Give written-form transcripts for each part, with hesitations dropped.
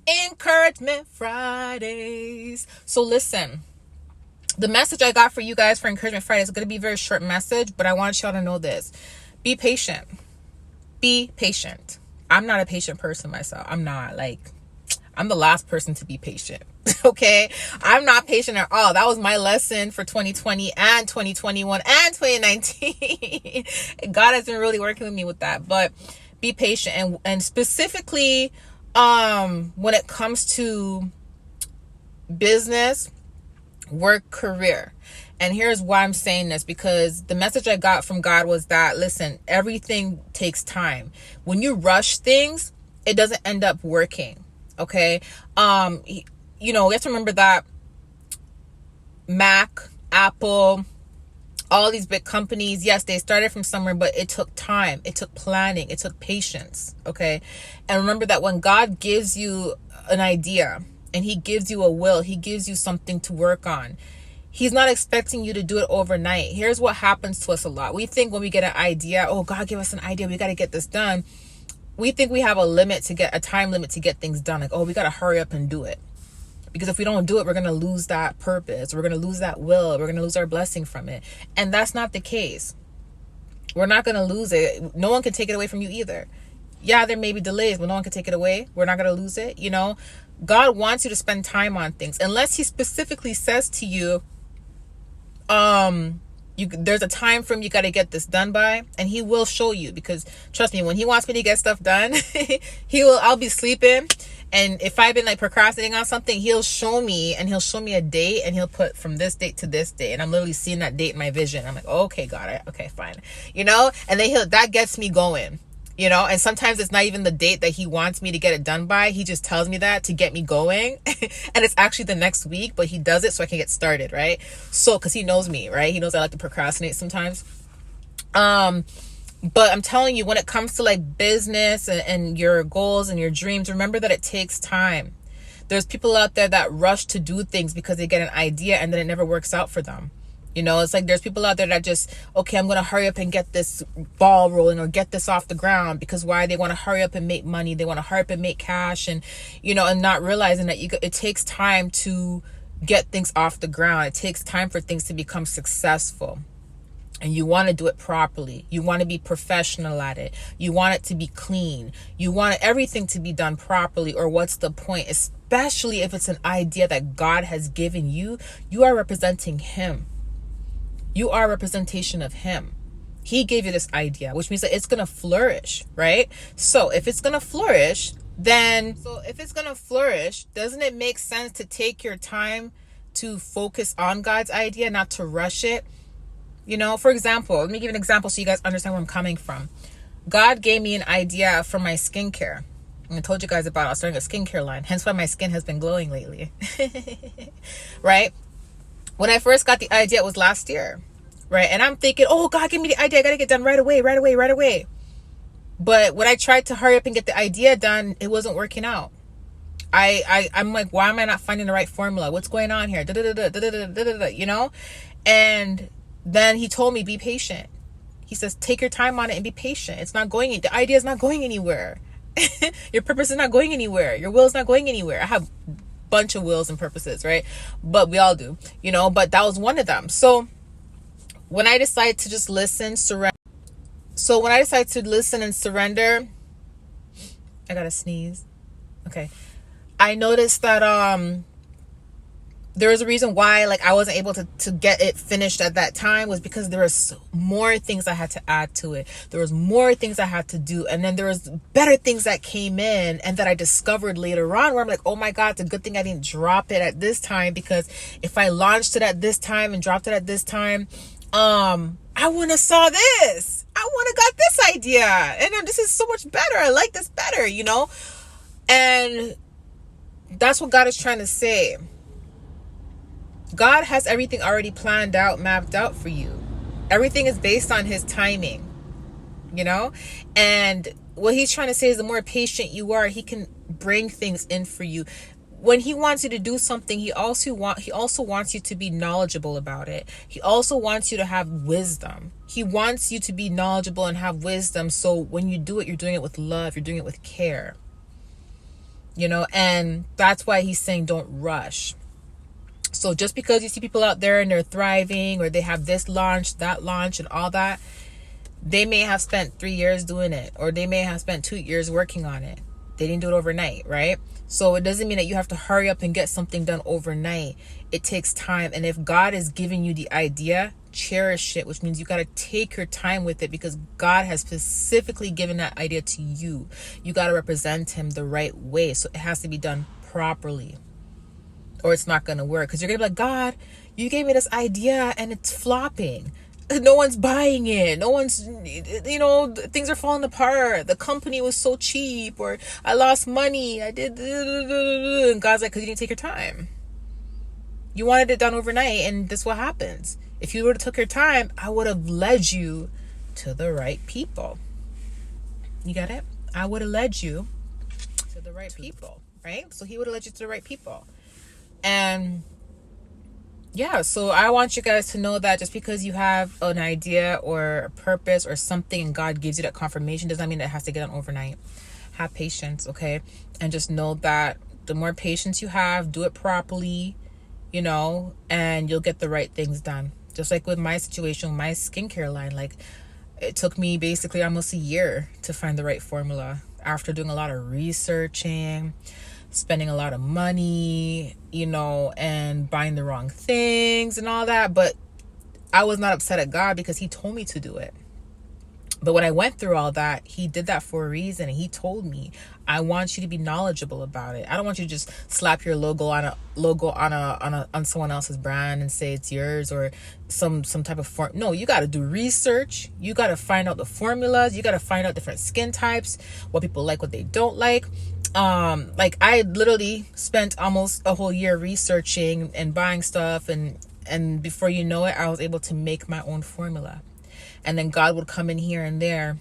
Encouragement Fridays. So listen, the message I got for you guys for Encouragement Friday is going to be a very short message, but I want y'all to know this. Be patient. Be patient. I'm not a patient person myself. I'm the last person to be patient. Okay? I'm not patient at all. That was my lesson for 2020 and 2021 and 2019. God has been really working with me with that. But be patient. And specifically, when it comes to business, work, career. And here's why I'm saying this, because the message I got from God was that, listen, everything takes time. When you rush things, it doesn't end up working. Okay. You have to remember that Mac, Apple, all these big companies, yes, they started from somewhere, but it took time. It took planning. It took patience. Okay. And remember that when God gives you an idea and he gives you a will, he gives you something to work on. He's not expecting you to do it overnight. Here's what happens to us a lot. We think when we get an idea, oh, God gave us an idea, we got to get this done. We think we have a time limit to get things done. Like, oh, we got to hurry up and do it. Because if we don't do it, we're going to lose that purpose. We're going to lose that will. We're going to lose our blessing from it. And that's not the case. We're not going to lose it. No one can take it away from you either. Yeah, there may be delays, but no one can take it away. We're not going to lose it. God wants you to spend time on things. Unless he specifically says to you, there's a time frame you got to get this done by, and he will show you, because trust me, when he wants me to get stuff done, I'll be sleeping, and if I've been procrastinating on something, he'll show me a date, and he'll put from this date to this date, and I'm literally seeing that date in my vision. I'm like, okay, God, okay, fine, and then that gets me going. And sometimes it's not even the date that he wants me to get it done by. He just tells me that to get me going. And it's actually the next week, but he does it so I can get started, right? So, because he knows me, right? He knows I like to procrastinate sometimes. But I'm telling you, when it comes to business and your goals and your dreams, remember that it takes time. There's people out there that rush to do things because they get an idea and then it never works out for them. It's there's people out there that just, okay, I'm going to hurry up and get this ball rolling or get this off the ground, because why? They want to hurry up and make money. They want to hurry up and make cash, and, and not realizing that it takes time to get things off the ground. It takes time for things to become successful. And you want to do it properly. You want to be professional at it. You want it to be clean. You want everything to be done properly, or what's the point? Especially if it's an idea that God has given you. You are representing him. You are a representation of him. He gave you this idea, which means that it's going to flourish, right? So if it's going to flourish, doesn't it make sense to take your time to focus on God's idea, not to rush it? For example, let me give an example so you guys understand where I'm coming from. God gave me an idea for my skincare. And I told you guys about it. I was starting a skincare line. Hence why my skin has been glowing lately. Right? When I first got the idea, it was last year, right? And I'm thinking, oh, God, give me the idea. I got to get done right away. But when I tried to hurry up and get the idea done, it wasn't working out. I'm like, why am I not finding the right formula? What's going on here? And then he told me, be patient. He says, take your time on it and be patient. The idea is not going anywhere. Your purpose is not going anywhere. Your will is not going anywhere. I have bunch of wills and purposes, right? But we all do, but that was one of them. So when I decided to just listen, surrender. I gotta sneeze. Okay. I noticed that there was a reason why I wasn't able to get it finished at that time, was because there was more things I had to add to it. There was more things I had to do. And then there was better things that came in and that I discovered later on, where I'm like, oh my God, it's a good thing I didn't drop it at this time, because if I launched it at this time and dropped it at this time, I wouldn't have saw this. I would have got this idea. And this is so much better. I like this better, And that's what God is trying to say. God has everything already planned out, mapped out for you. Everything is based on his timing, and what he's trying to say is the more patient you are, he can bring things in for you. When he wants you to do something, he also wants you to be knowledgeable about it. He also wants you to have wisdom. He wants you to be knowledgeable and have wisdom. So when you do it, you're doing it with love. You're doing it with care. and that's why he's saying don't rush. So just because you see people out there and they're thriving, or they have this launch, that launch, and all that, they may have spent 3 years doing it, or they may have spent 2 years working on it. They didn't do it overnight, right? So it doesn't mean that you have to hurry up and get something done overnight. It takes time. And if God is giving you the idea, cherish it, which means you got to take your time with it, because God has specifically given that idea to you. You got to represent him the right way. So it has to be done properly, or it's not going to work. Because you're going to be like, God, you gave me this idea and it's flopping. No one's buying it. No one's, things are falling apart. The company was so cheap, or I lost money. I did. And God's like, because you didn't take your time. You wanted it done overnight, and this is what happens. If you would have took your time, I would have led you to the right people. You got it? I would have led you to the right people, right? So he would have led you to the right people. And yeah, so I want you guys to know that just because you have an idea or a purpose or something, and God gives you that confirmation, does not mean that it has to get done overnight. Have patience, okay? And just know that the more patience you have, do it properly, and you'll get the right things done. Just like with my situation, my skincare line, like it took me basically almost a year to find the right formula after doing a lot of researching, spending a lot of money, and buying the wrong things and all that. But I was not upset at God, because he told me to do it. But when I went through all that, he did that for a reason. And he told me, I want you to be knowledgeable about it. I don't want you to just slap your logo on someone else's brand and say it's yours, or some type of form. No, you got to do research. You got to find out the formulas. You got to find out different skin types, what people like, what they don't like. Like I literally spent almost a whole year researching and buying stuff, and before you know it, I was able to make my own formula. And then God would come in here and there,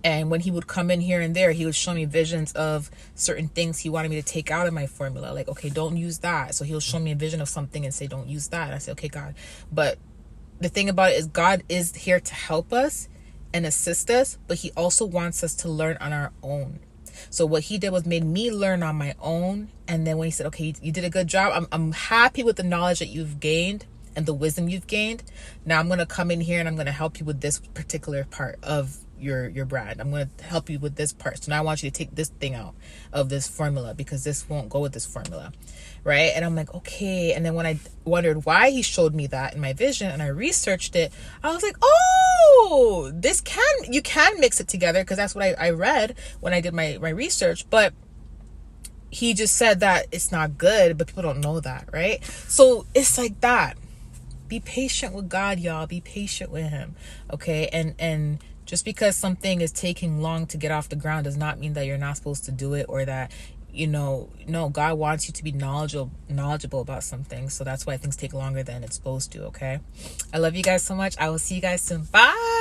and when he would come in here and there, he would show me visions of certain things he wanted me to take out of my formula. Like, okay, don't use that. So he'll show me a vision of something and say, don't use that. And I say, okay, God. But the thing about it is, God is here to help us and assist us, but he also wants us to learn on our own. So what he did was made me learn on my own. And then when he said, okay, you did a good job. I'm happy with the knowledge that you've gained and the wisdom you've gained. Now I'm going to come in here and I'm going to help you with this particular part of your brand. I'm going to help you with this part. So now I want you to take this thing out of this formula, because this won't go with this formula. Right. And I'm like, okay. And then when I wondered why he showed me that in my vision and I researched it, I was like, oh, you can mix it together, because that's what I read when I did my research. But he just said that it's not good, but people don't know that. Right. So it's like that. Be patient with God, y'all. Be patient with him. Okay. And just because something is taking long to get off the ground does not mean that you're not supposed to do it, or that, no, God wants you to be knowledgeable about something. So that's why things take longer than it's supposed to. Okay. I love you guys so much. I will see you guys soon. Bye.